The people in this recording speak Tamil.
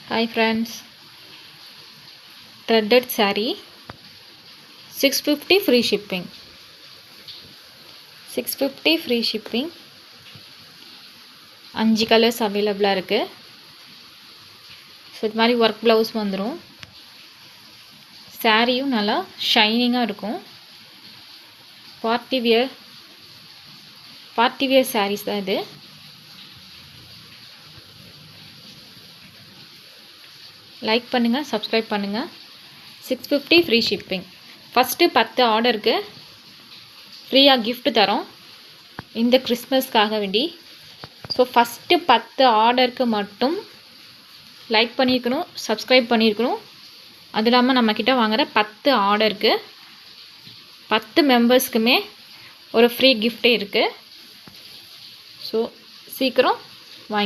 Hi friends, threaded saree 650 free shipping. 650 free shipping. 5 colours அவைலபிளாக இருக்குது. ஸோ இது மாதிரி ஒர்க் ப்ளவுஸ் வந்துடும். சாரியும் நல்லா ஷைனிங்காக இருக்கும். பார்ட்டி வியர் சாரீஸ் தான் இது. லைக் பண்ணுங்கள், சப்ஸ்கிரைப் பண்ணுங்கள். 650 ஃப்ரீ ஷிப்பிங். ஃபஸ்ட்டு 10 ஆர்டருக்கு ஃப்ரீயாக கிஃப்ட் தரோம் இந்த கிறிஸ்மஸ்க்காக வேண்டி. ஸோ ஃபஸ்ட்டு 10 ஆர்டருக்கு மட்டும் லைக் பண்ணியிருக்கணும், சப்ஸ்கிரைப் பண்ணியிருக்கணும். அது இல்லாமல் நம்மக்கிட்ட வாங்குகிற 10 ஆர்டருக்கு 10 மெம்பர்ஸ்க்குமே ஒரு ஃப்ரீ கிஃப்ட்டே இருக்குது. ஸோ சீக்கிரம் வாங்கி